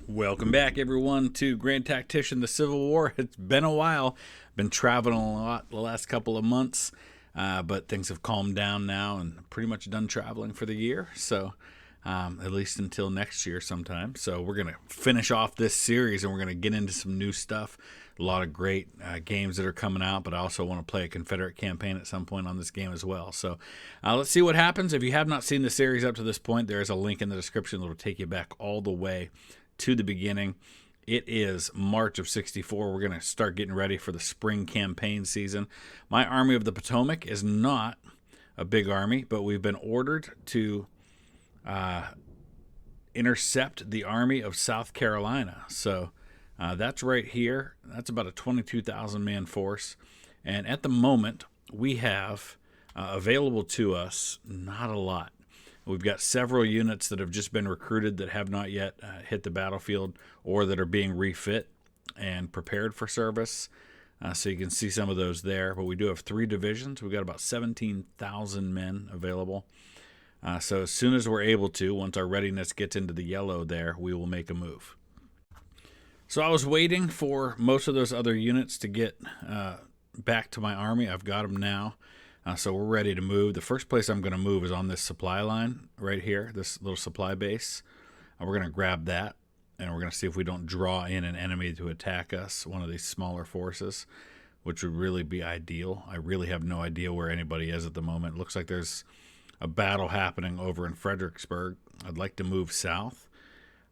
Welcome back, everyone, to Grand Tactician, the Civil War. It's been a while. Been traveling a lot the last couple of months, but things have calmed down now and pretty much done traveling for the year. So at least until next year sometime. So we're going to finish off this series and we're going to get into some new stuff. A lot of great games that are coming out, but I also want to play a Confederate campaign at some point on this game as well. So let's see what happens. If you have not seen the series up to this point, there is a link in the description that will take you back all the way to the beginning. It is March of 64. We're going to start getting ready for the spring campaign season. My Army of the Potomac is not a big army, but we've been ordered to intercept the Army of South Carolina. So that's right here. That's about a 22,000 man force. And at the moment, we have available to us not a lot. We've got several units that have just been recruited that have not yet hit the battlefield or that are being refit and prepared for service. So you can see some of those there. But we do have 3 divisions. We've got about 17,000 men available. So as soon as we're able to, once our readiness gets into the yellow there, we will make a move. So I was waiting for most of those other units to get back to my army. I've got them now. So we're ready to move. The first place I'm going to move is on this supply line right here, this little supply base. We're going to grab that, and we're going to see if we don't draw in an enemy to attack us, one of these smaller forces, which would really be ideal. I really have no idea where anybody is at the moment. It looks like there's a battle happening over in Fredericksburg. I'd like to move south.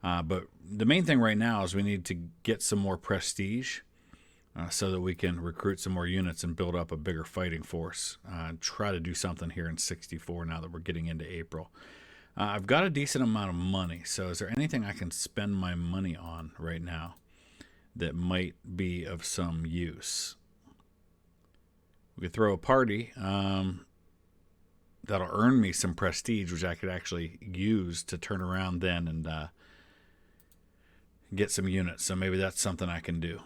But the main thing right now is we need to get some more prestige. So that we can recruit some more units and build up a bigger fighting force and try to do something here in 64 now that we're getting into April. I've got a decent amount of money, so is there anything I can spend my money on right now that might be of some use? We could throw a party that'll earn me some prestige, which I could actually use to turn around then and get some units, so maybe that's something I can do.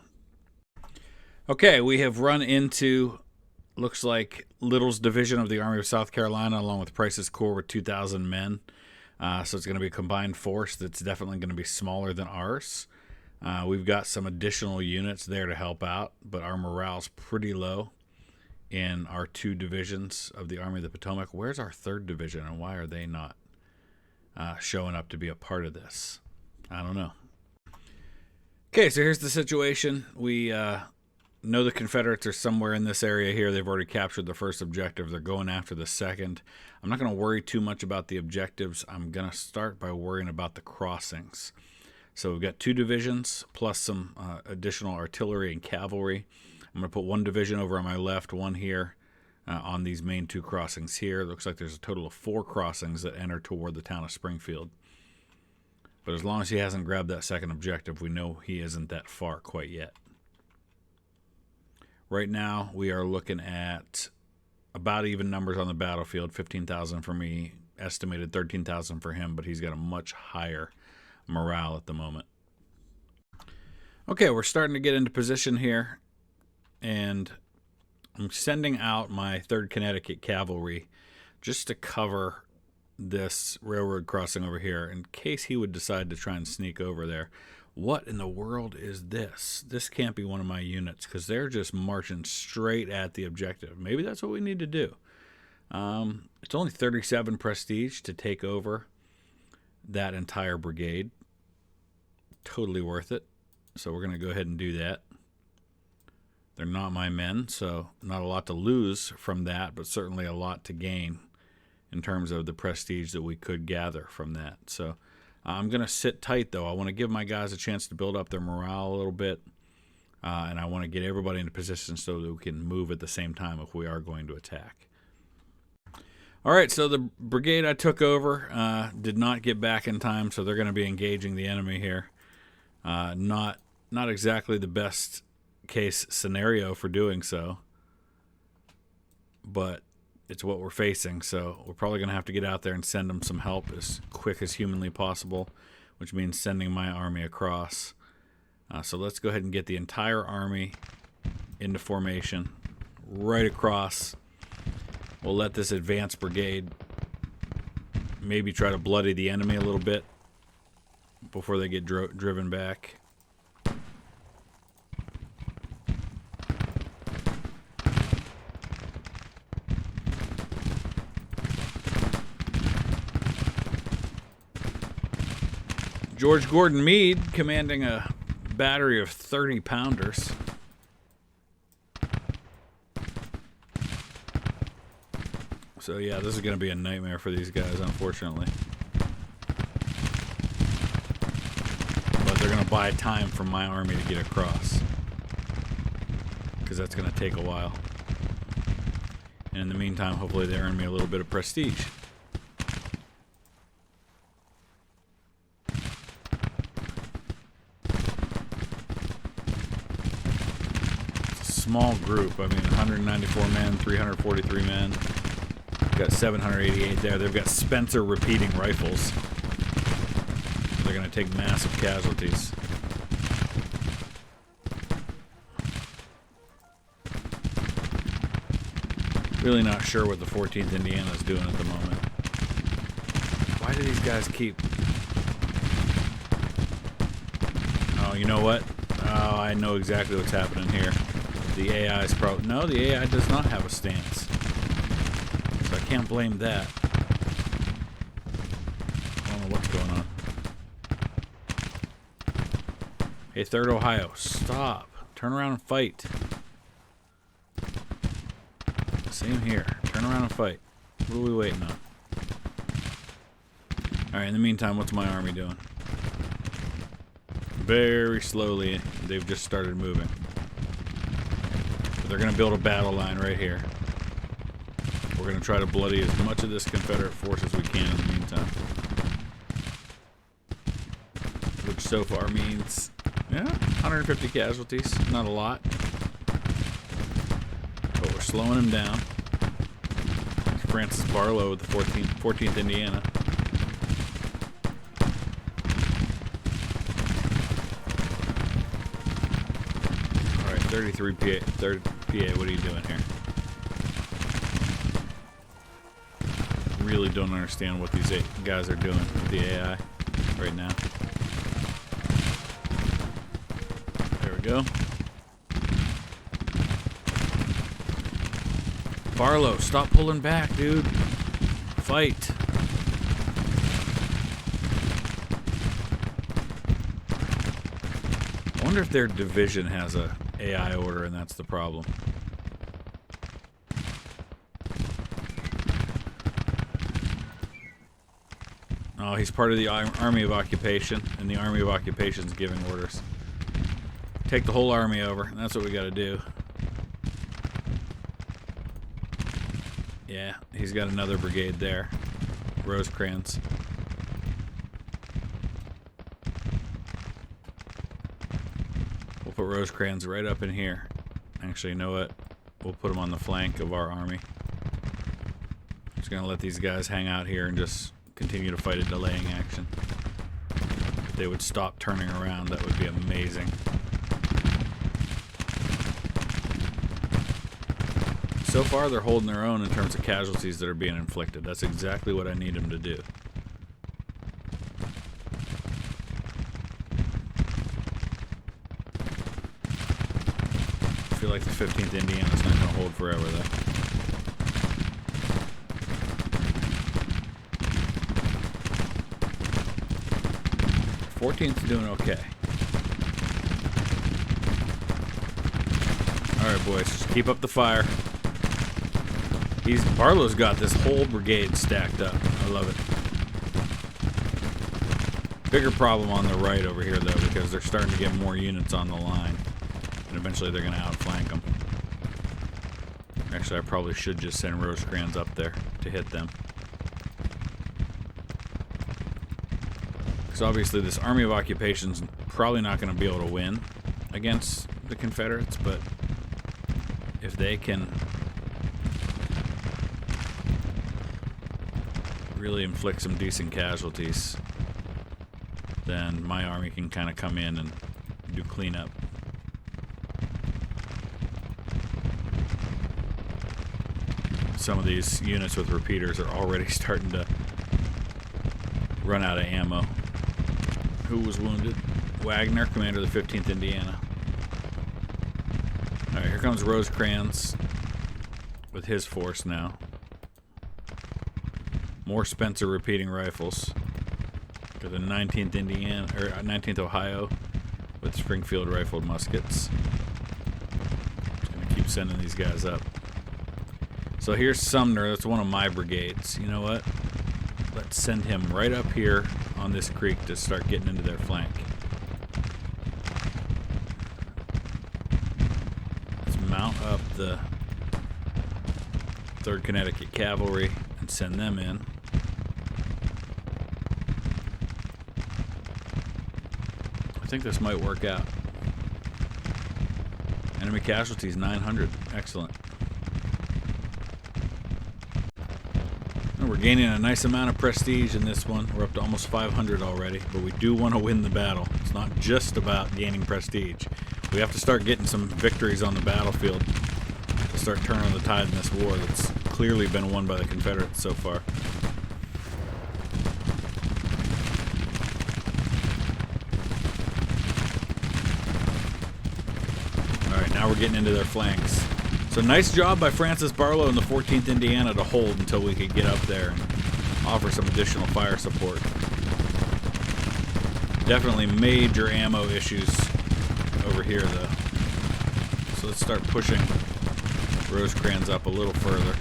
Okay, we have run into, looks like, Little's division of the Army of South Carolina, along with Price's Corps with 2,000 men. So it's going to be a combined force that's definitely going to be smaller than ours. We've got some additional units there to help out, but our morale's pretty low in our 2 divisions of the Army of the Potomac. Where's our 3rd division, and why are they not showing up to be a part of this? I don't know. Okay, so here's the situation. We know the Confederates are somewhere in this area here. They've already captured the first objective. They're going after the second. I'm not going to worry too much about the objectives. I'm going to start by worrying about the crossings. So we've got 2 divisions plus some additional artillery and cavalry. I'm going to put 1 division over on my left, 1 here on these main 2 crossings here. It looks like there's a total of 4 crossings that enter toward the town of Springfield. But as long as he hasn't grabbed that second objective, we know he isn't that far quite yet. Right now, we are looking at about even numbers on the battlefield, 15,000 for me, estimated 13,000 for him, but he's got a much higher morale at the moment. Okay, we're starting to get into position here, and I'm sending out my 3rd Connecticut Cavalry just to cover this railroad crossing over here in case he would decide to try and sneak over there. What in the world is this? This can't be one of my units because they're just marching straight at the objective. Maybe that's what we need to do. It's only 37 prestige to take over that entire brigade. Totally worth it. So we're going to go ahead and do that. They're not my men, so not a lot to lose from that, but certainly a lot to gain in terms of the prestige that we could gather from that. So I'm going to sit tight, though. I want to give my guys a chance to build up their morale a little bit, and I want to get everybody into position so that we can move at the same time if we are going to attack. All right, so the brigade I took over did not get back in time, so they're going to be engaging the enemy here. Not exactly the best case scenario for doing so, but it's what we're facing, so we're probably going to have to get out there and send them some help as quick as humanly possible, which means sending my army across. So let's go ahead and get the entire army into formation right across. We'll let this advanced brigade maybe try to bloody the enemy a little bit, before they get driven back. George Gordon Meade commanding a battery of 30-pounders. So yeah, this is going to be a nightmare for these guys, unfortunately. But they're going to buy time from my army to get across, because that's going to take a while. And in the meantime, hopefully they earn me a little bit of prestige. Small group. I mean, 194 men, 343 men. Got 788 there. They've got Spencer repeating rifles. They're going to take massive casualties. Really not sure what the 14th Indiana is doing at the moment. Why do these guys keep... Oh, you know what? Oh, I know exactly what's happening here. The AI is probably... No, the AI does not have a stance. So I can't blame that. I don't know what's going on. Hey, 3rd Ohio, stop. Turn around and fight. Same here. Turn around and fight. What are we waiting on? Alright, in the meantime, what's my army doing? Very slowly, they've just started moving. They're going to build a battle line right here. We're going to try to bloody as much of this Confederate force as we can in the meantime. Which so far means, yeah, 150 casualties. Not a lot. But we're slowing him down. Francis Barlow with the 14th Indiana. Alright, 33 PA, 3rd PA, what are you doing here? Really don't understand what these guys are doing with the AI right now. There we go. Barlow, stop pulling back, dude. Fight. I wonder if their division has a AI order and that's the problem. Oh, he's part of the Army of Occupation, and the Army of Occupation is giving orders. Take the whole army over, and that's what we got to do. Yeah, he's got another brigade there. Rosecrans. We'll put Rosecrans right up in here. Actually, you know what? We'll put him on the flank of our army. Just gonna let these guys hang out here and just continue to fight a delaying action. If they would stop turning around, that would be amazing. So far, they're holding their own in terms of casualties that are being inflicted. That's exactly what I need them to do. I feel like the 15th Indiana's not going to hold forever, though. 14th's doing okay. Alright, boys, just keep up the fire. Barlow's got this whole brigade stacked up. I love it. Bigger problem on the right over here, though, because they're starting to get more units on the line. And eventually they're going to outflank them. Actually, I probably should just send Rosecrans up there to hit them. Because obviously this Army of Occupation's probably not going to be able to win against the Confederates, but if they can really inflict some decent casualties, then my army can kind of come in and do cleanup. Some of these units with repeaters are already starting to run out of ammo. who was wounded. Wagner, commander of the 15th Indiana. Alright, here comes Rosecrans with his force now. More Spencer repeating rifles. Got the 19th Indiana, or 19th Ohio with Springfield rifled muskets. Just gonna keep sending these guys up. So here's Sumner. That's one of my brigades. You know what? Let's send him right up here on this creek to start getting into their flank. Let's mount up the 3rd Connecticut Cavalry and send them in. I think this might work out. Enemy casualties 900. Excellent. And we're gaining a nice amount of prestige in this one. We're up to almost 500 already, but we do want to win the battle. It's not just about gaining prestige. We have to start getting some victories on the battlefield to start turning the tide in this war that's clearly been won by the Confederates so far. Alright, now we're getting into their flanks. So nice job by Francis Barlow and the 14th Indiana to hold until we could get up there and offer some additional fire support. Definitely major ammo issues over here though. So let's start pushing Rosecrans up a little further.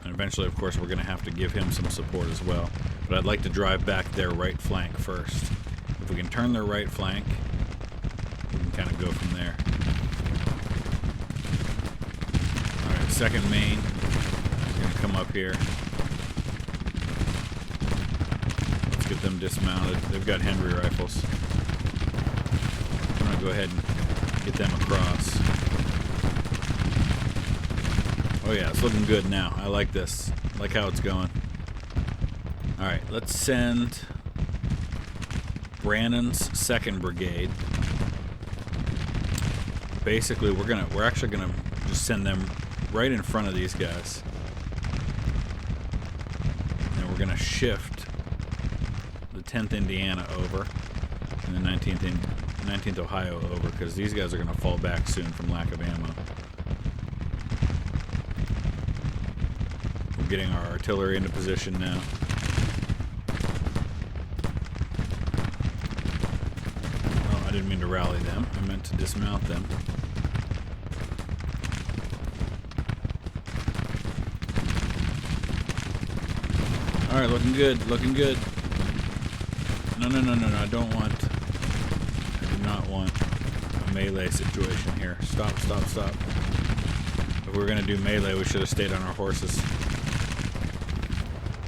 And eventually, of course, we're going to have to give him some support as well. But I'd like to drive back their right flank first. If we can turn their right flank, we can kind of go from there. 2nd Maine is going to come up here. Let's get them dismounted. They've got Henry rifles. I'm going to go ahead and get them across. Oh yeah, it's looking good now. I like this. I like how it's going. Alright, let's send Brannan's 2nd Brigade. Basically, we're actually gonna just send them right in front of these guys. And we're going to shift the 10th Indiana over and the 19th Ohio over because these guys are going to fall back soon from lack of ammo. We're getting our artillery into position now. Oh, I didn't mean to rally them. I meant to dismount them. Alright, looking good, looking good. No, I do not want a melee situation here. Stop. If we were going to do melee, we should have stayed on our horses.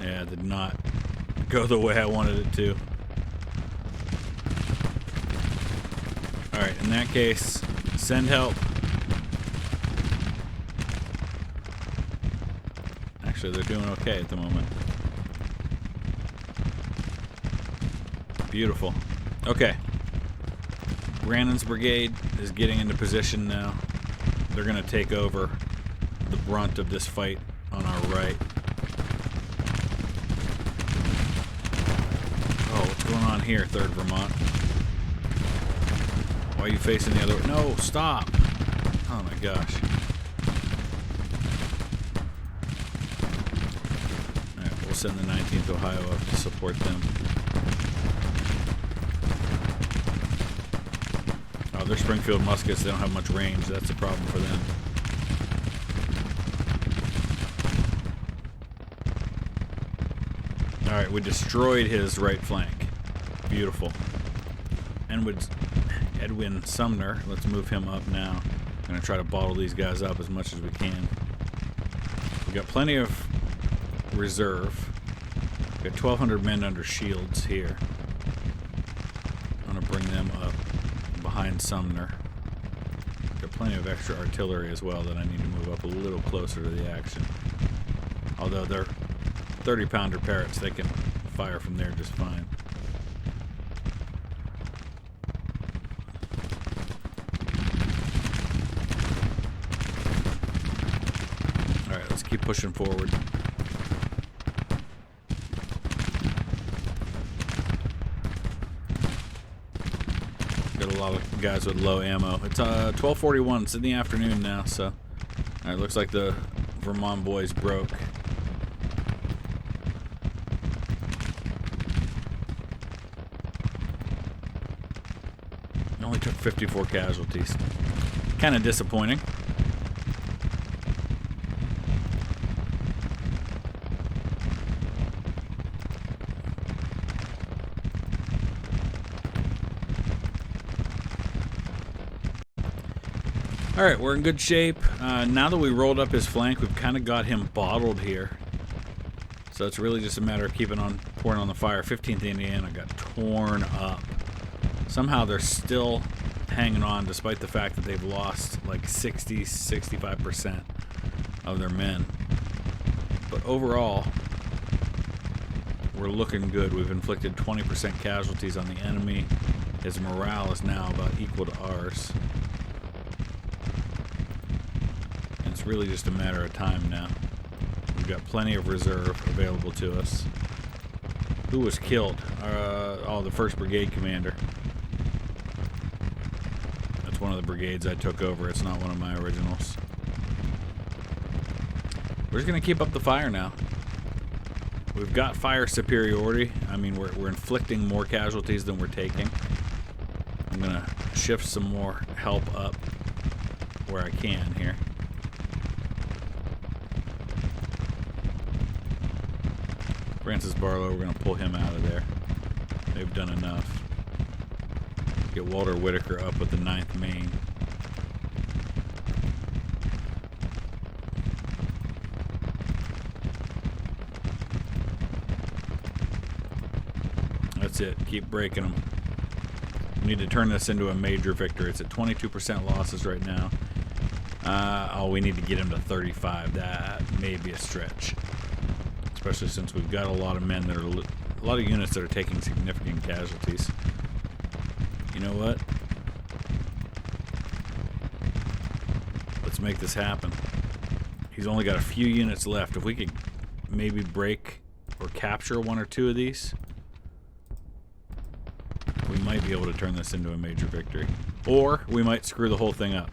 Yeah, it did not go the way I wanted it to. Alright, in that case, send help. Actually, they're doing okay at the moment. Beautiful. Okay. Brannan's brigade is getting into position now. They're going to take over the brunt of this fight on our right. Oh, what's going on here, 3rd Vermont? Why are you facing the other way? No, stop! Oh my gosh. Alright, we'll send the 19th Ohio up to support them. Their Springfield muskets, they don't have much range. That's a problem for them. Alright, we destroyed his right flank. Beautiful. Edwin Sumner, let's move him up now. I'm going to try to bottle these guys up as much as we can. We've got plenty of reserve. We've got 1,200 men under shields here. I'm going to bring them up behind Sumner. Got plenty of extra artillery as well that I need to move up a little closer to the action. Although they're 30-pounder Parrots, they can fire from there just fine. Alright, let's keep pushing forward. Got a lot of guys with low ammo. It's 12:41. It's in the afternoon now, so... Alright, looks like the Vermont boys broke. It only took 54 casualties. Kind of disappointing. Alright, we're in good shape. Now that we rolled up his flank, we've kind of got him bottled here. So it's really just a matter of keeping on, pouring on the fire. 15th Indiana got torn up. Somehow they're still hanging on despite the fact that they've lost like 60-65% of their men. But overall, we're looking good. We've inflicted 20% casualties on the enemy. His morale is now about equal to ours. It's really just a matter of time now. We've got plenty of reserve available to us. Who was killed? Oh, the 1st Brigade commander. That's one of the brigades I took over. It's not one of my originals. We're just going to keep up the fire now. We've got fire superiority. I mean, we're inflicting more casualties than we're taking. I'm going to shift some more help up where I can here. Francis Barlow, we're going to pull him out of there. They've done enough. Get Walter Whitaker up with the 9th Maine. That's it. Keep breaking them. We need to turn this into a major victory. It's at 22% losses right now. Oh, we need to get him to 35. That may be a stretch. Especially since we've got a lot of men that are, a lot of units that are taking significant casualties. You know what? Let's make this happen. He's only got a few units left. If we could maybe break or capture 1 or 2 of these, we might be able to turn this into a major victory. Or we might screw the whole thing up.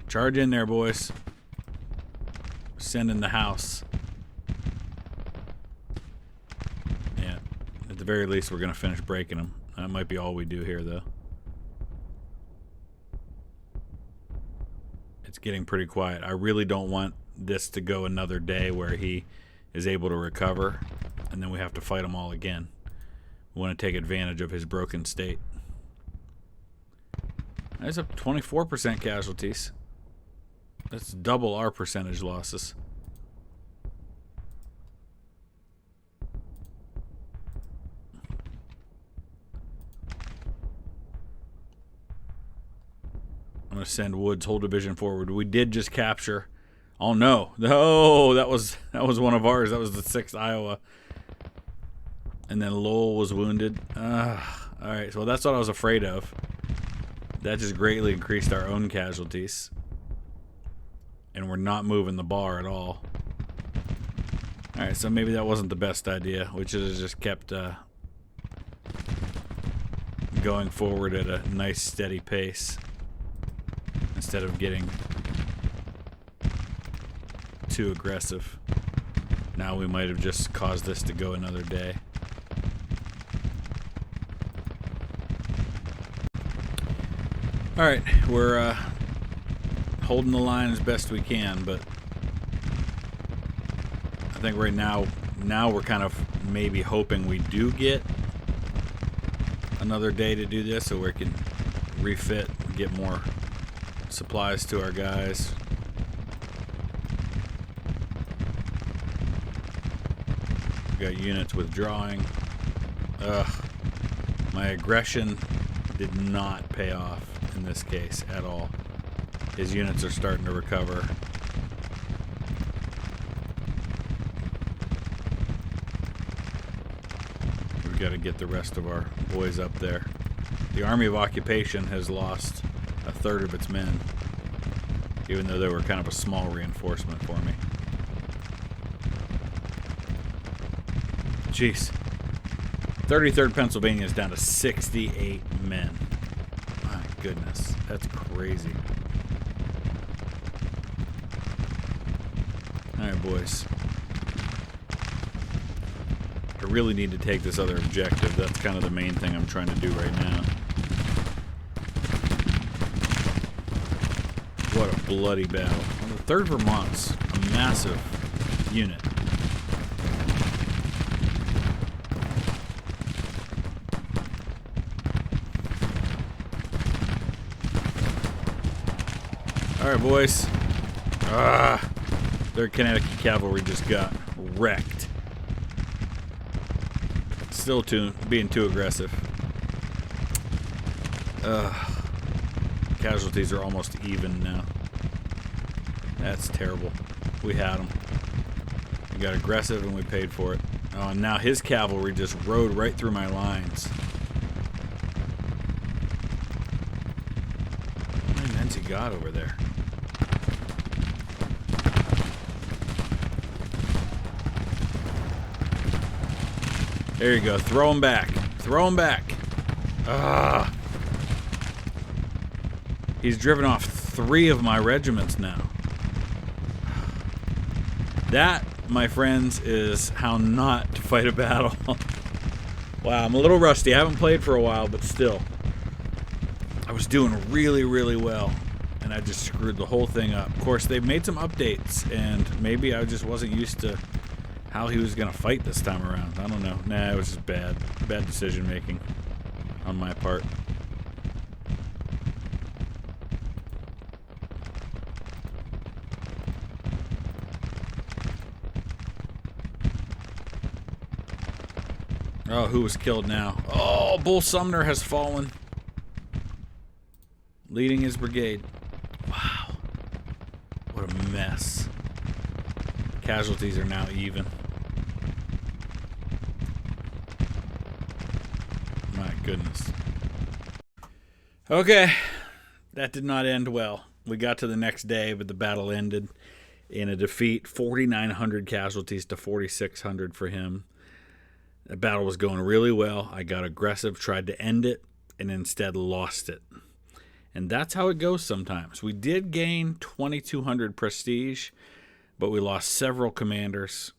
Charge in there, boys. Send in the house. Yeah, at the very least, we're going to finish breaking them. That might be all we do here, though. It's getting pretty quiet. I really don't want this to go another day where he is able to recover, and then we have to fight him all again. We want to take advantage of his broken state. There's up 24% casualties. That's double our percentage losses. I'm going to send Wood's whole division forward. We did just capture. Oh no. No, that was one of ours. That was the 6th Iowa. And then Lowell was wounded. Alright, so that's what I was afraid of. That just greatly increased our own casualties. And we're not moving the bar at all. Alright, so maybe that wasn't the best idea. We should have just kept going forward at a nice steady pace instead of getting too aggressive. Now we might have just caused this to go another day. Alright, we're holding the line as best we can, but I think right now we're kind of maybe hoping we do get another day to do this so we can refit, get more supplies to our guys. We got units withdrawing. My aggression did not pay off in this case at all. His units are starting to recover. We've got to get the rest of our boys up there. The Army of Occupation has lost a third of its men, even though they were kind of a small reinforcement for me. Jeez. 33rd Pennsylvania is down to 68 men. My goodness, that's crazy. All right, boys. I really need to take this other objective. That's kind of the main thing I'm trying to do right now. What a bloody battle. Well, the 3rd Vermont's a massive unit. Alright, boys. Their Connecticut cavalry just got wrecked. Still being too aggressive. Casualties are almost even now. That's terrible. We had them. We got aggressive and we paid for it. Oh, and now his cavalry just rode right through my lines. How many men's he got over there? There you go. Throw him back. Throw him back. He's driven off 3 of my regiments now. That, my friends, is how not to fight a battle. Wow, I'm a little rusty. I haven't played for a while, but still. I was doing really, really well, and I just screwed the whole thing up. Of course, they've made some updates, and maybe I just wasn't used to how he was going to fight this time around. I don't know. Nah, it was just bad decision making on my part. Oh, who was killed now? Oh, Bull Sumner has fallen. Leading his brigade. Wow. What a mess. Casualties are now even. My goodness. Okay. That did not end well. We got to the next day, but the battle ended in a defeat. 4,900 casualties to 4,600 for him. The battle was going really well. I got aggressive, tried to end it, and instead lost it. And that's how it goes sometimes. We did gain 2,200 prestige, but we lost several commanders,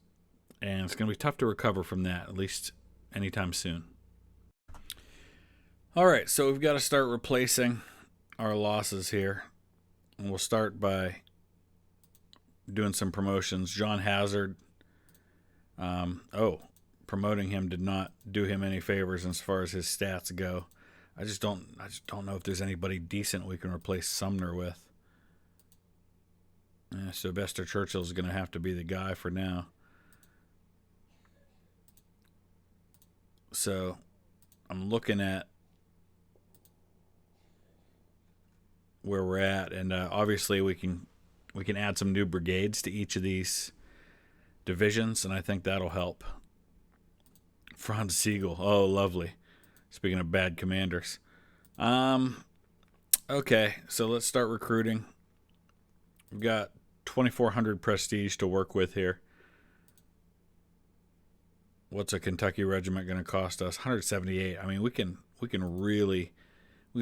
and it's going to be tough to recover from that, at least anytime soon. All right, so we've got to start replacing our losses here. And we'll start by doing some promotions. John Hazard, promoting him did not do him any favors as far as his stats go. I just don't know if there's anybody decent we can replace Sumner with. Sylvester Churchill's going to have to be the guy for now. So I'm looking at where we're at, and obviously we can add some new brigades to each of these divisions, and I think that'll help. Franz Siegel. Oh, lovely. Speaking of bad commanders. Okay, so let's start recruiting. We've got 2,400 prestige to work with here. What's a Kentucky regiment going to cost us? 178. I mean, we can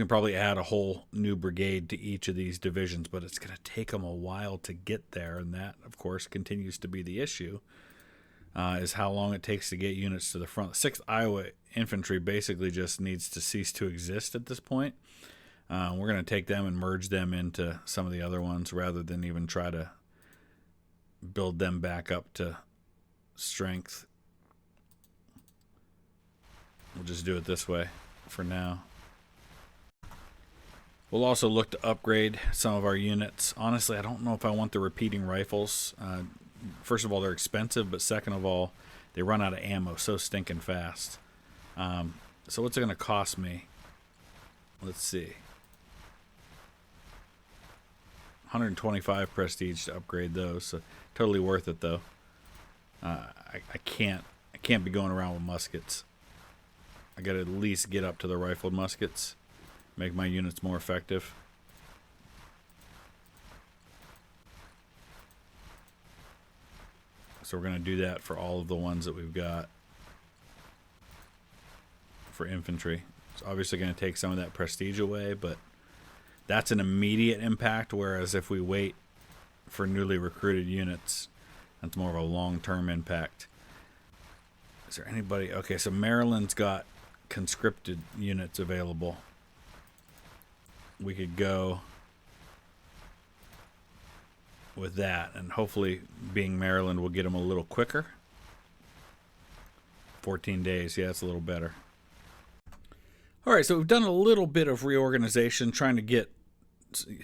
probably add a whole new brigade to each of these divisions, but it's going to take them a while to get there, and that, of course, continues to be the issue. Is how long it takes to get units to the front. 6th Iowa Infantry basically just needs to cease to exist at this point. We're going to take them and merge them into some of the other ones rather than even try to build them back up to strength. We'll just do it this way for now. We'll also look to upgrade some of our units. Honestly, I don't know if I want the repeating rifles. First of all, they're expensive, but second of all, they run out of ammo so stinking fast. So what's it going to cost me? Let's see. 125 prestige to upgrade those. So totally worth it, though. I can't be going around with muskets. I got to at least get up to the rifled muskets, make my units more effective. So we're going to do that for all of the ones that we've got. for infantry. It's obviously going to take some of that prestige away, but that's an immediate impact, whereas if we wait for newly recruited units, that's more of a long-term impact. Is there anybody? Okay, so Maryland's got conscripted units available. We could go with that, and hopefully being Maryland will get them a little quicker. 14 days, yeah, it's a little better. All right, so we've done a little bit of reorganization, trying to get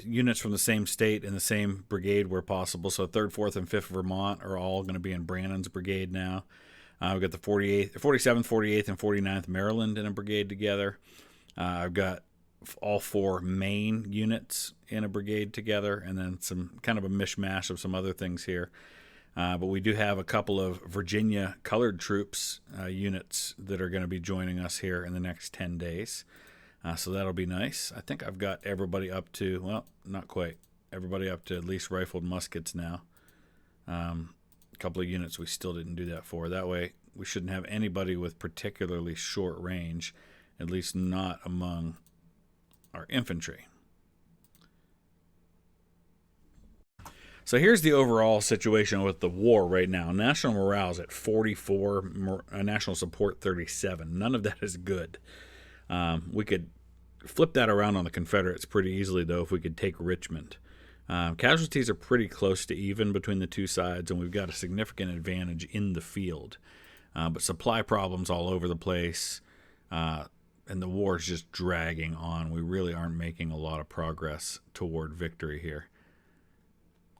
units from the same state in the same brigade where possible. So 3rd, 4th, and 5th Vermont are all going to be in Brannon's brigade now. We've got the 47th, 48th, and 49th Maryland in a brigade together. I've got all 4 Maine units in a brigade together, and then some kind of a mishmash of some other things here. But we do have a couple of Virginia colored troops units that are going to be joining us here in the next 10 days. So that'll be nice. I think I've got everybody up to, well, not quite, everybody up to at least rifled muskets now. A couple of units we still didn't do that for. That way we shouldn't have anybody with particularly short range, at least not among our infantry. So here's the overall situation with the war right now. National morale is at 44, national support 37. None of that is good. We could flip that around on the Confederates pretty easily, though, if we could take Richmond. Casualties are pretty close to even between the two sides, and we've got a significant advantage in the field. But supply problems all over the place, and the war is just dragging on. We really aren't making a lot of progress toward victory here.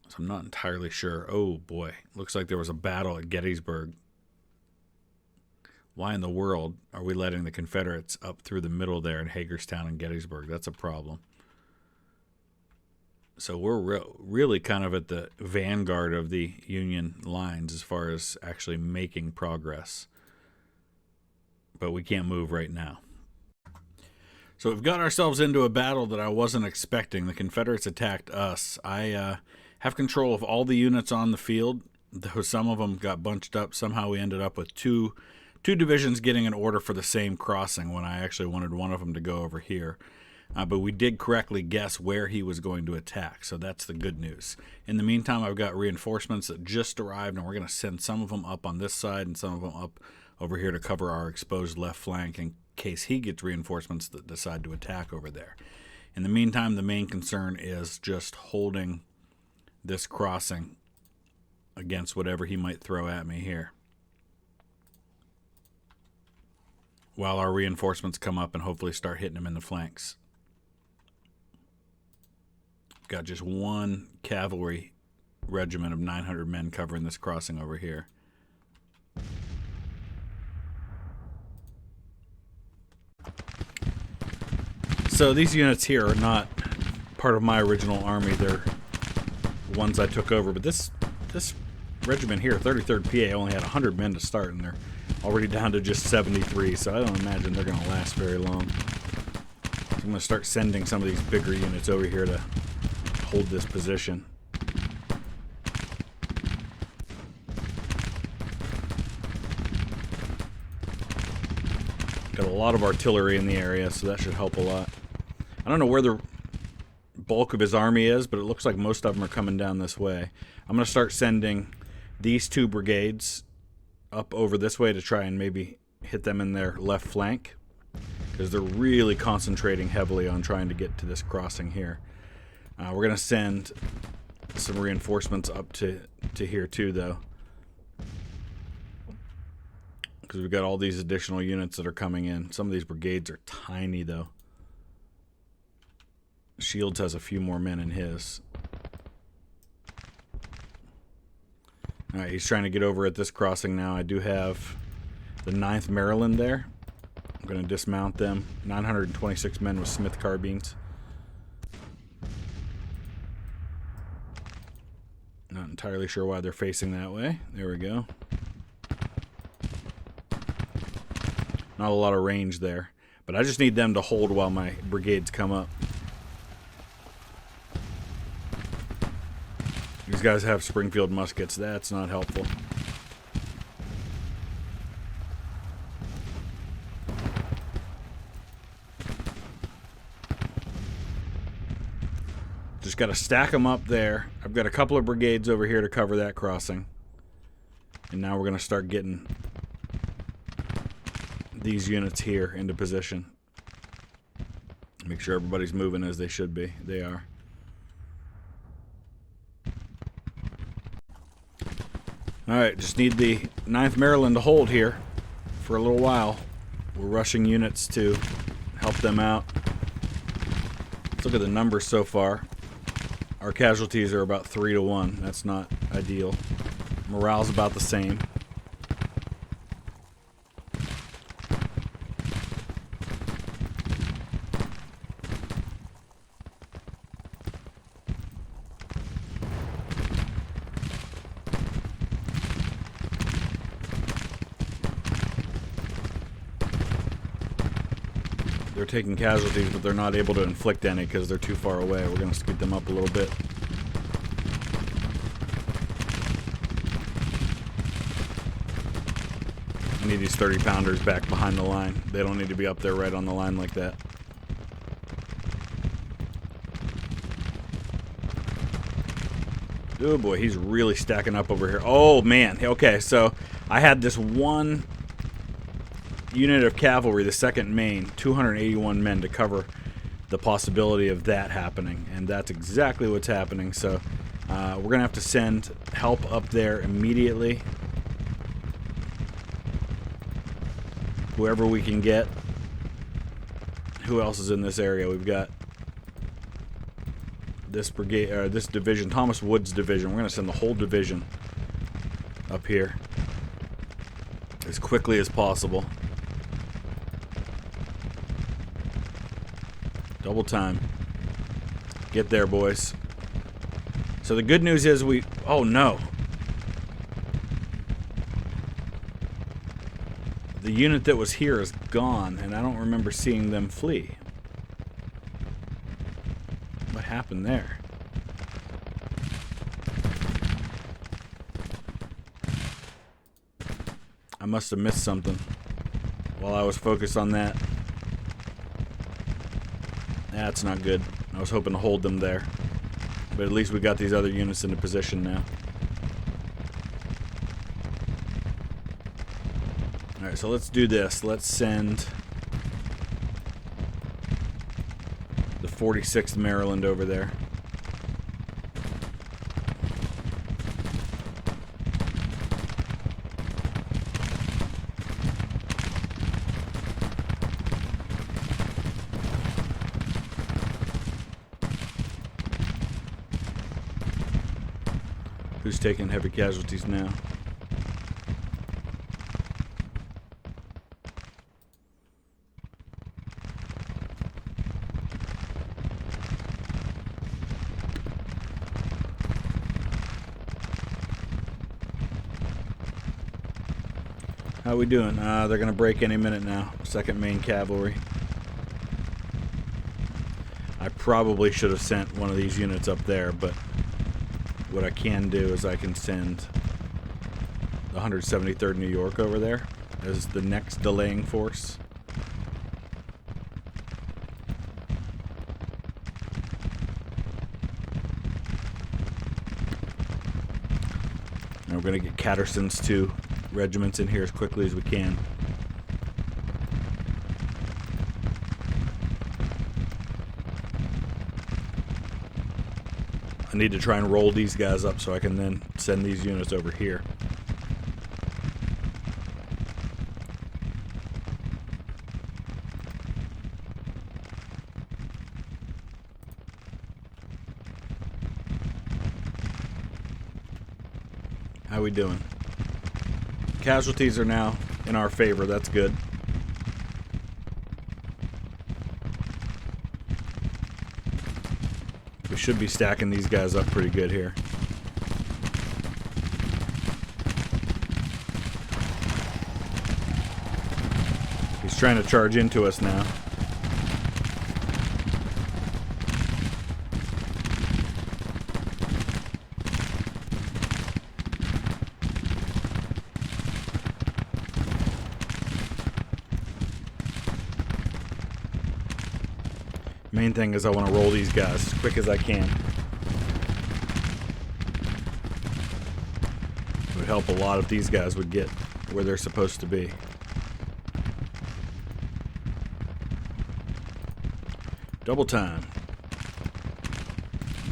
So I'm not entirely sure. Oh, boy. Looks like there was a battle at Gettysburg. Why in the world are we letting the Confederates up through the middle there in Hagerstown and Gettysburg? That's a problem. So we're really kind of at the vanguard of the Union lines as far as actually making progress. But we can't move right now. So we've got ourselves into a battle that I wasn't expecting. The Confederates attacked us. I have control of all the units on the field, though some of them got bunched up. Somehow we ended up with two divisions getting an order for the same crossing when I actually wanted one of them to go over here. But we did correctly guess where he was going to attack, so that's the good news. In the meantime, I've got reinforcements that just arrived, and we're going to send some of them up on this side and some of them up over here to cover our exposed left flank in case he gets reinforcements that decide to attack over there. In the meantime, the main concern is just holding this crossing against whatever he might throw at me here, while our reinforcements come up and hopefully start hitting him in the flanks. Got just one cavalry regiment of 900 men covering this crossing over here. So these units here are not part of my original army. They're ones I took over. But this regiment here, 33rd PA, only had 100 men to start, and they're already down to just 73. So I don't imagine they're going to last very long. So I'm going to start sending some of these bigger units over here to hold this position. Got a lot of artillery in the area, so that should help a lot. I don't know where the bulk of his army is, but it looks like most of them are coming down this way. I'm going to start sending these two brigades up over this way to try and maybe hit them in their left flank, because they're really concentrating heavily on trying to get to this crossing here. We're going to send some reinforcements up to here too, though, because we've got all these additional units that are coming in. Some of these brigades are tiny, though. Shields has a few more men in his. All right, he's trying to get over at this crossing now. I do have the 9th Maryland there. I'm going to dismount them. 926 men with Smith carbines. Not entirely sure why they're facing that way. There we go. Not a lot of range there. But I just need them to hold while my brigades come up. These guys have Springfield muskets. That's not helpful. Just got to stack them up there. I've got a couple of brigades over here to cover that crossing. And now we're going to start getting these units here into position. Make sure everybody's moving as they should be. They are. Alright, just need the 9th Maryland to hold here for a little while. We're rushing units to help them out. Let's look at the numbers so far. Our casualties are about 3 to 1. That's not ideal. Morale's about the same. They're taking casualties, but they're not able to inflict any because they're too far away. We're going to speed them up a little bit. I need these 30-pounders back behind the line. They don't need to be up there right on the line like that. Oh boy, he's really stacking up over here. Oh man, okay, so I had this one unit of cavalry, the 2nd Maine, 281 men to cover the possibility of that happening, and that's exactly what's happening. So we're going to have to send help up there immediately. Whoever we can get. Who else is in this area? We've got this brigade, or this division, Thomas Wood's division. We're going to send the whole division up here as quickly as possible. Double time. Get there, boys. So the good news is we... Oh, no. The unit that was here is gone, and I don't remember seeing them flee. What happened there? I must have missed something while I was focused on that. That's not good. I was hoping to hold them there. But at least we got these other units into position now. Alright, so let's do this. Let's send the 46th Maryland over there. Who's taking heavy casualties now? How we doing? They're going to break any minute now. 2nd Maine Cavalry. I probably should have sent one of these units up there, but what I can do is I can send the 173rd New York over there as the next delaying force. And we're going to get Catterson's 2 regiments in here as quickly as we can. I need to try and roll these guys up so I can then send these units over here. How we doing? Casualties are now in our favor. That's good. We should be stacking these guys up pretty good here. He's trying to charge into us now. Main thing is I want to roll these guys as quick as I can. would help a lot if these guys would get where they're supposed to be. Double time.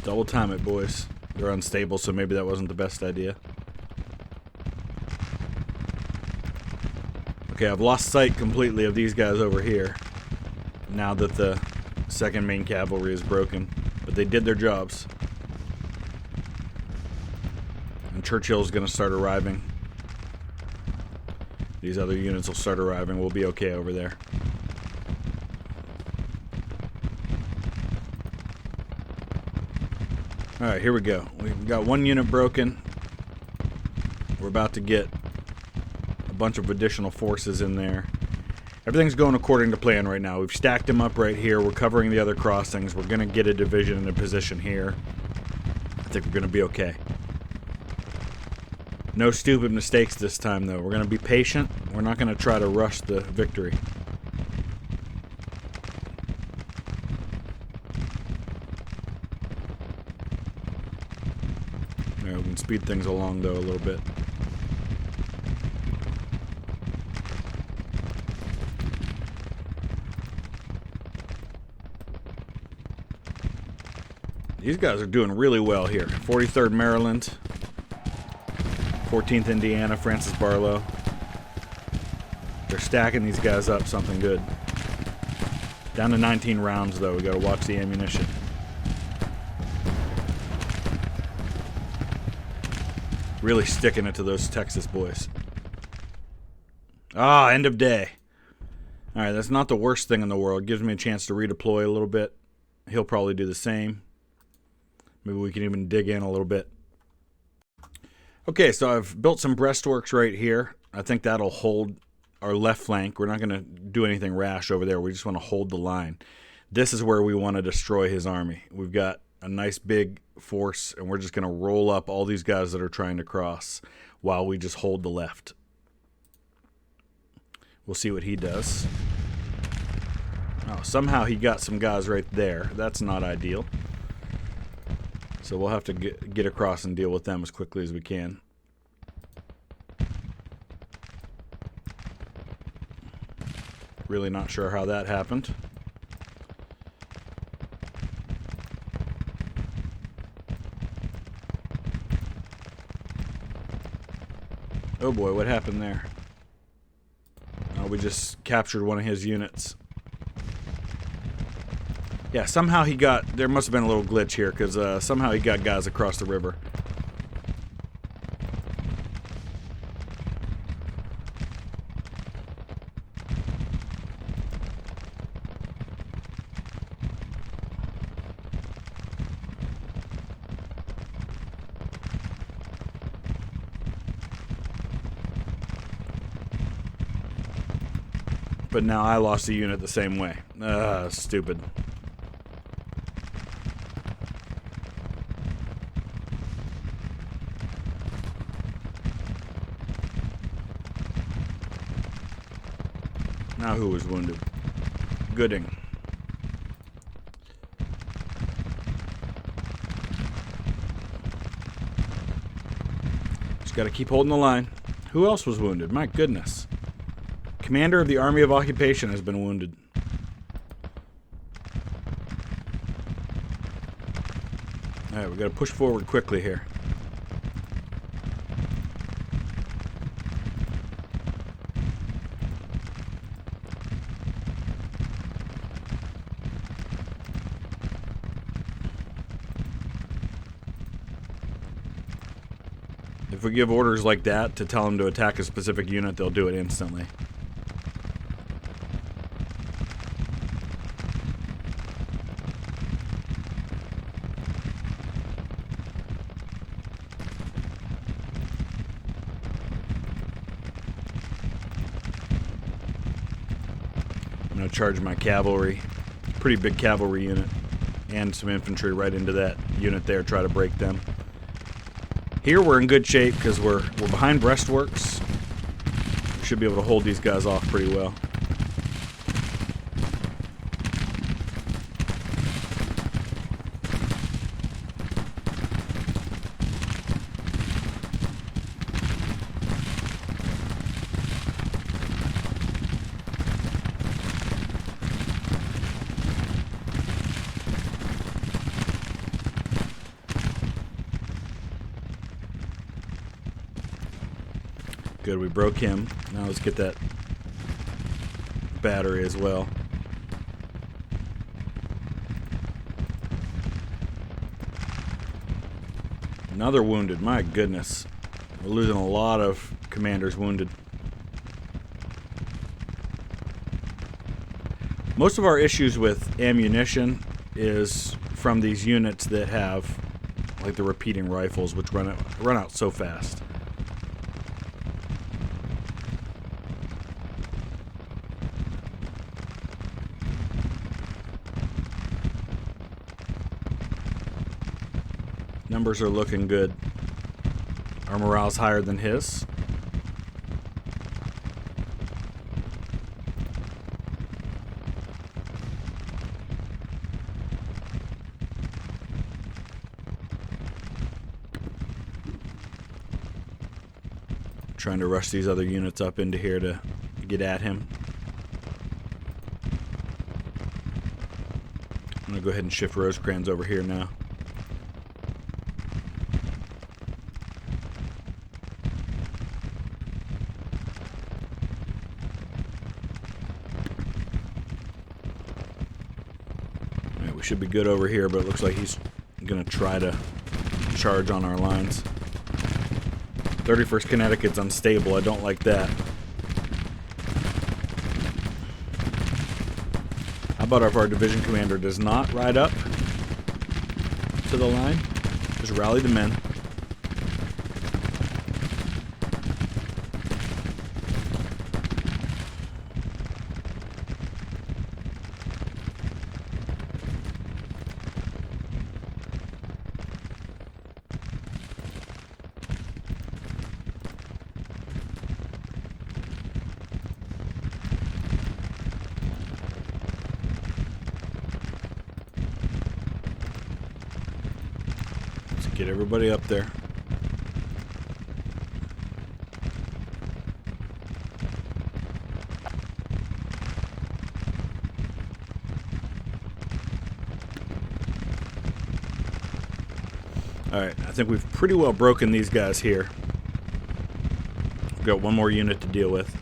Double time it, boys. They're unstable, so maybe that wasn't the best idea. Okay, I've lost sight completely of these guys over here now that the 2nd Maine Cavalry is broken. But they did their jobs. And Churchill's going to start arriving. These other units will start arriving. We'll be okay over there. Alright, here we go. We've got 1 unit broken. We're about to get a bunch of additional forces in there. Everything's going according to plan right now. We've stacked them up right here. We're covering the other crossings. We're going to get a division in a position here. I think we're going to be okay. No stupid mistakes this time, though. We're going to be patient. We're not going to try to rush the victory. We can speed things along, though, a little bit. These guys are doing really well here. 43rd Maryland, 14th Indiana, Francis Barlow. They're stacking these guys up something good. Down to 19 rounds, though. We got to watch the ammunition. Really sticking it to those Texas boys. Ah, end of day. Alright, that's not the worst thing in the world. Gives me a chance to redeploy a little bit. He'll probably do the same. Maybe we can even dig in a little bit. Okay, so I've built some breastworks right here. I think that'll hold our left flank. We're not going to do anything rash over there. We just want to hold the line. This is where we want to destroy his army. We've got a nice big force, and we're just going to roll up all these guys that are trying to cross while we just hold the left. We'll see what he does. Oh, somehow he got some guys right there. That's not ideal. So we'll have to get across and deal with them as quickly as we can. Really not sure how that happened. Oh boy, what happened there? Oh, we just captured one of his units. Yeah, somehow he got... There must have been a little glitch here, because somehow he got guys across the river. But now I lost a unit the same way. Stupid. Now who was wounded? Gooding. Just gotta keep holding the line. Who else was wounded? My goodness. Commander of the Army of Occupation has been wounded. Alright, we gotta push forward quickly here. If we give orders like that to tell them to attack a specific unit, they'll do it instantly. I'm going to charge my cavalry. Pretty big cavalry unit. And some infantry right into that unit there, try to break them. Here we're in good shape because we're behind breastworks. We should be able to hold these guys off pretty well. Good, we broke him. Now let's get that battery as well. Another wounded. My goodness. We're losing a lot of commanders wounded. Most of our issues with ammunition is from these units that have like the repeating rifles, which run out so fast. Numbers are looking good. Our morale's higher than his. Trying to rush these other units up into here to get at him. I'm going to go ahead and shift Rosecrans over here now. Alright, we should be good over here, but it looks like he's going to try to charge on our lines. 31st Connecticut's unstable. I don't like that. How about if our division commander does not ride up to the line? Just rally the men. Get everybody up there. Alright, I think we've pretty well broken these guys here. We've got one more unit to deal with.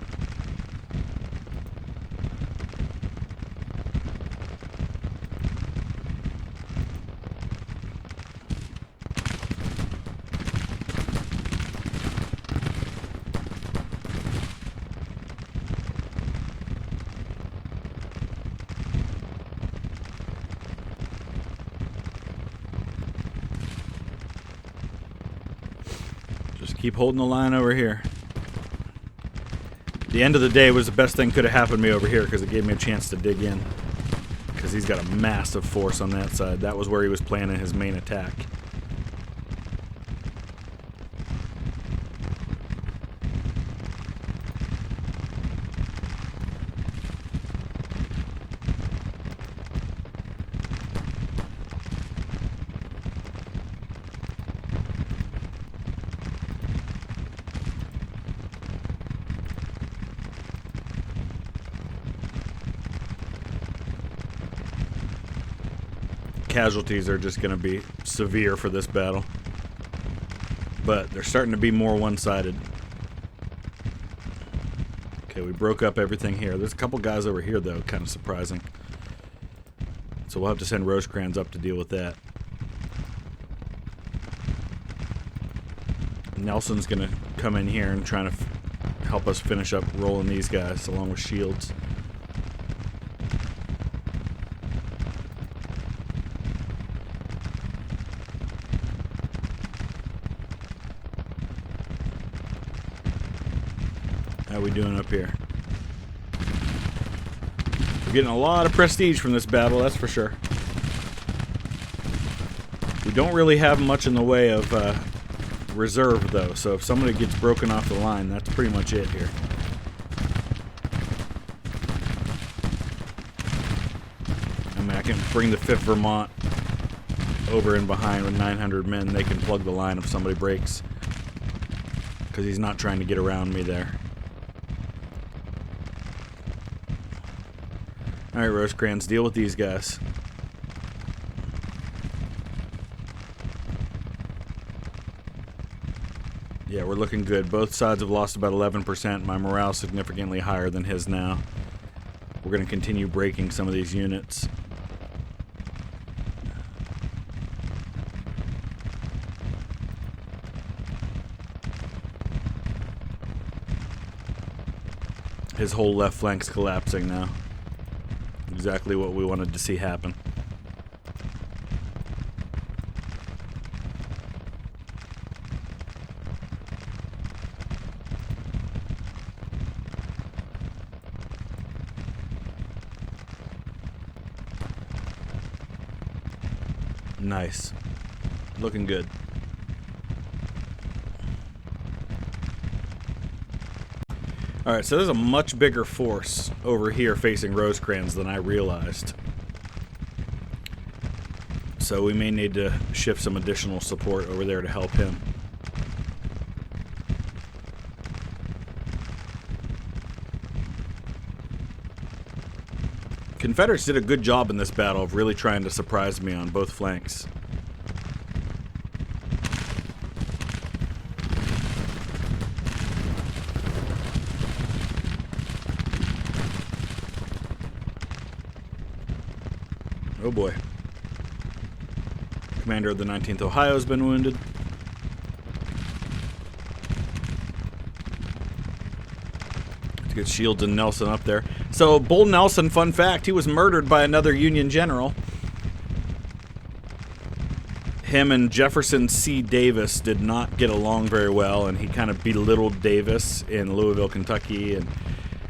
Just keep holding the line over here. The end of the day was the best thing could have happened to me over here because it gave me a chance to dig in. Because he's got a massive force on that side. That was where he was planning his main attack. Casualties are just going to be severe for this battle, but they're starting to be more one-sided. Okay, we broke up everything here. There's a couple guys over here though, kind of surprising, so we'll have to send Rosecrans up to deal with that. Nelson's going to come in here and try to help us finish up rolling these guys along with Shields. How we doing up here? We're getting a lot of prestige from this battle, that's for sure. We don't really have much in the way of reserve, though, so if somebody gets broken off the line, that's pretty much it here. I mean, I can bring the 5th Vermont over in behind with 900 men. They can plug the line if somebody breaks, because he's not trying to get around me there. Alright, Rosecrans, deal with these guys. Yeah, we're looking good. Both sides have lost about 11%. My morale's significantly higher than his now. We're going to continue breaking some of these units. His whole left flank's collapsing now. Exactly what we wanted to see happen. Nice. Looking good. Alright, so there's a much bigger force over here facing Rosecrans than I realized. So we may need to shift some additional support over there to help him. Confederates did a good job in this battle of really trying to surprise me on both flanks. Oh boy. Commander of the 19th Ohio has been wounded. Let's get Shields and Nelson up there. So, Bull Nelson, fun fact, he was murdered by another Union general. Him and Jefferson C. Davis did not get along very well, and he kind of belittled Davis in Louisville, Kentucky, and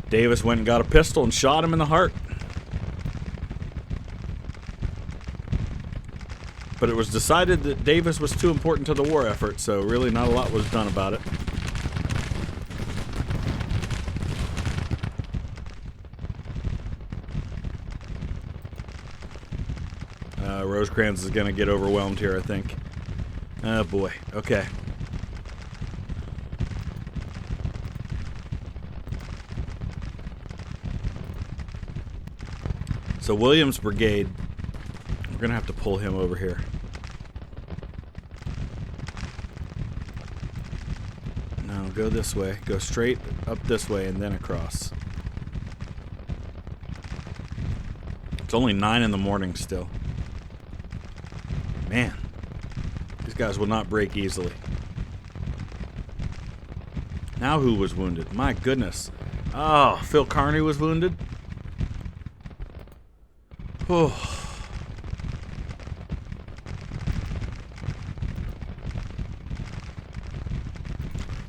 Davis went and got a pistol and shot him in the heart. But it was decided that Davis was too important to the war effort, so really not a lot was done about it. Rosecrans is going to get overwhelmed here, I think. Oh boy. Okay. So Williams' brigade, we're going to have to pull him over here. No, go this way. Go straight up this way and then across. It's only 9 in the morning still. Man, these guys will not break easily. Now who was wounded? My goodness. Oh, Phil Kearney was wounded? Oh.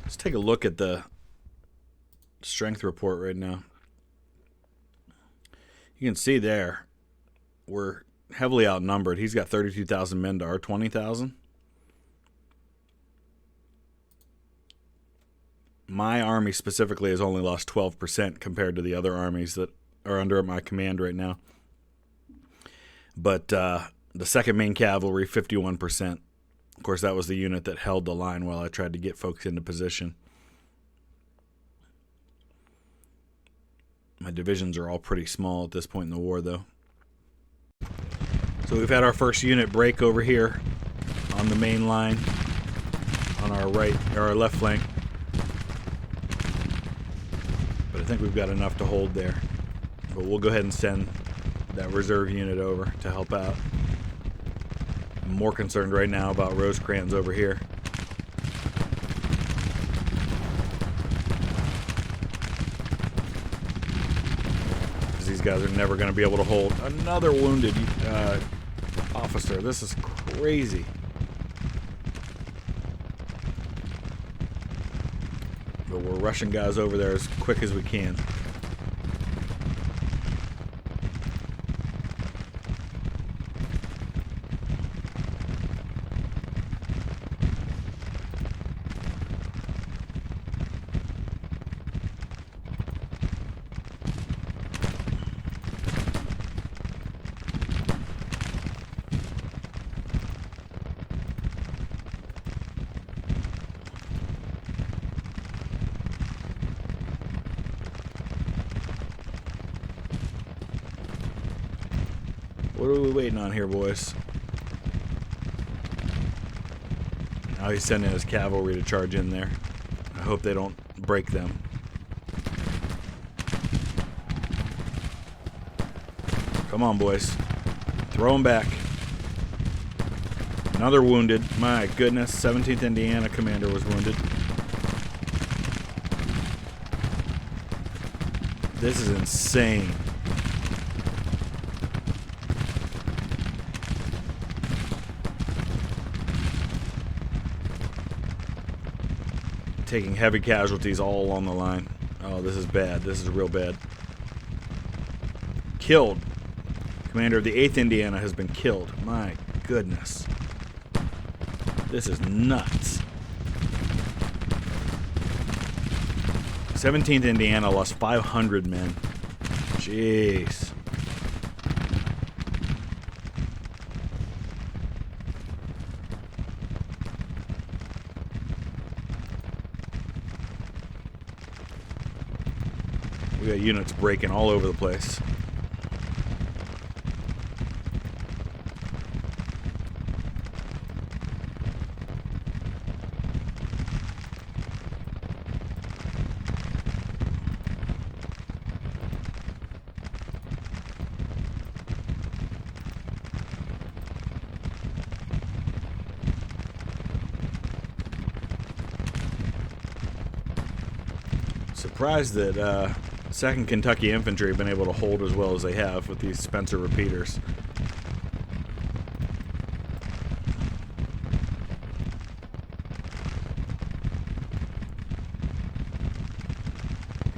Let's take a look at the strength report right now. You can see there, we're heavily outnumbered. He's got 32,000 men to our 20,000. My army specifically has only lost 12% compared to the other armies that are under my command right now. But the 2nd Maine Cavalry, 51%. Of course, that was the unit that held the line while I tried to get folks into position. My divisions are all pretty small at this point in the war, though. So we've had our first unit break over here on the main line on our right or our left flank. But I think we've got enough to hold there. But we'll go ahead and send that reserve unit over to help out. I'm more concerned right now about Rosecrans over here. Because these guys are never going to be able to hold. Another wounded officer. This is crazy. But we're rushing guys over there as quick as we can. What are we waiting on here, boys? Now he's sending his cavalry to charge in there. I hope they don't break them. Come on, boys. Throw them back. Another wounded. My goodness. 17th Indiana commander was wounded. This is insane. Taking heavy casualties all along the line. Oh, this is bad. This is real bad. Killed. Commander of the 8th Indiana has been killed. My goodness. This is nuts. 17th Indiana lost 500 men. Jeez. We got units breaking all over the place. Surprised that 2nd Kentucky Infantry have been able to hold as well as they have with these Spencer repeaters.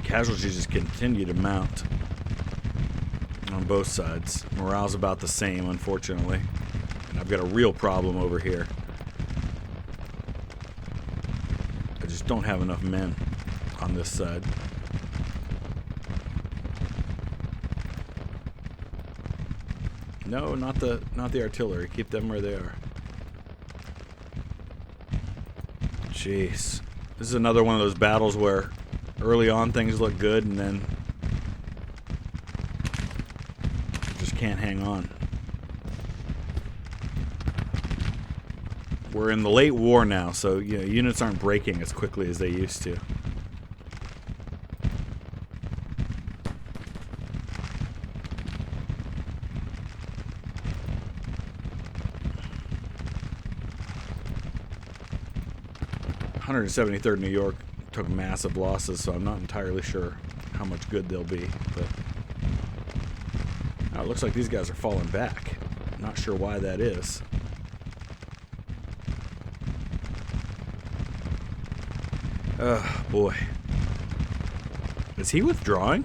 Casualties just continue to mount on both sides. Morale's about the same, unfortunately. And I've got a real problem over here. I just don't have enough men on this side. No, not the artillery. Keep them where they are. Jeez. This is another one of those battles where early on things look good and then just can't hang on. We're in the late war now, so units aren't breaking as quickly as they used to. (173rd New York) took massive losses, so I'm not entirely sure how much good they'll be. But it looks like these guys are falling back. Not sure why that is. Oh, boy. Is he withdrawing?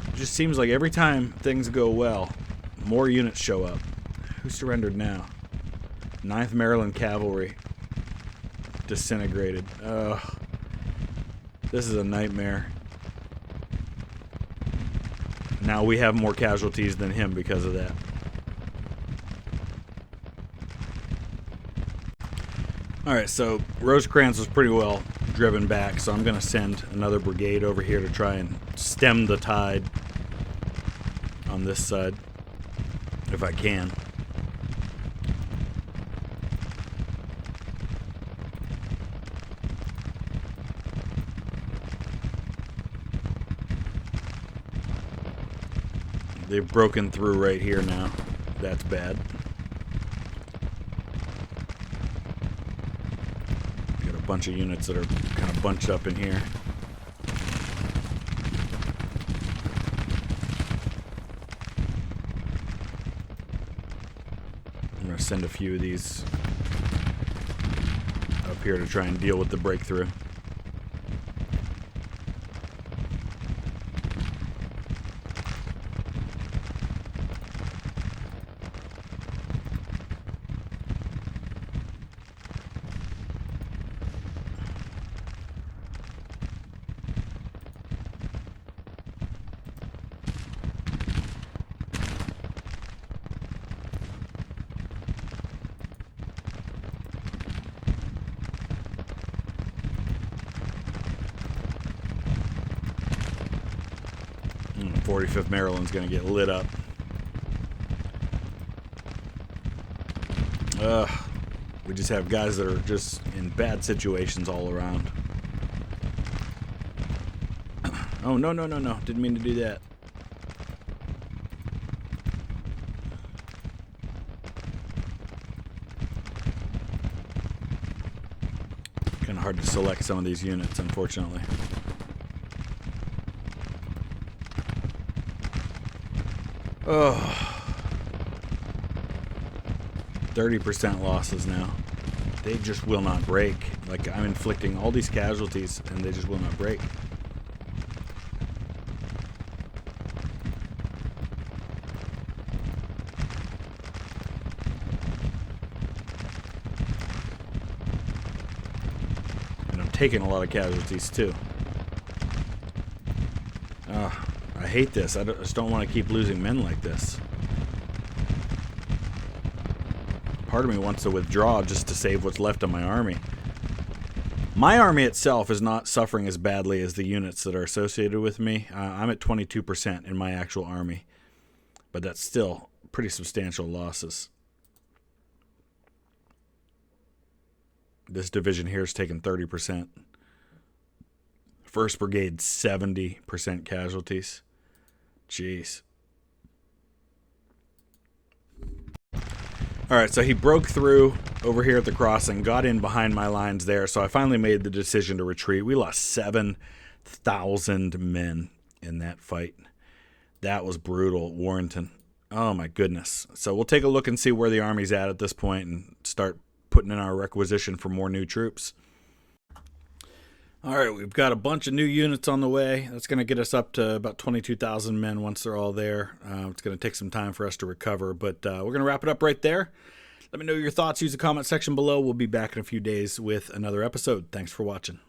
It just seems like every time things go well, more units show up. Who surrendered now? 9th Maryland Cavalry. Disintegrated. Ugh. This is a nightmare. Now we have more casualties than him because of that. Alright, so Rosecrans was pretty well driven back, so I'm going to send another brigade over here to try and stem the tide on this side, if I can. They've broken through right here now. That's bad. Got a bunch of units that are kind of bunched up in here. I'm going to send a few of these up here to try and deal with the breakthrough. And 45th Maryland's going to get lit up. We just have guys that are just in bad situations all around. Oh, no. Didn't mean to do that. Kind of hard to select some of these units, unfortunately. Oh. 30% losses now. They just will not break. Like, I'm inflicting all these casualties and they just will not break. And I'm taking a lot of casualties too. I hate this. I just don't want to keep losing men like this. Part of me wants to withdraw just to save what's left of my army. My army itself is not suffering as badly as the units that are associated with me. I'm at 22% in my actual army, but that's still pretty substantial losses. This division here is taking 30%. 1st Brigade, 70% casualties. Jeez. All right, so he broke through over here at the crossing, got in behind my lines there, so I finally made the decision to retreat. We lost 7,000 men in that fight. That was brutal at Warrenton. Oh, my goodness. So we'll take a look and see where the Army's at this point and start putting in our requisition for more new troops. All right, we've got a bunch of new units on the way. That's going to get us up to about 22,000 men once they're all there. It's going to take some time for us to recover, but we're going to wrap it up right there. Let me know your thoughts. Use the comment section below. We'll be back in a few days with another episode. Thanks for watching.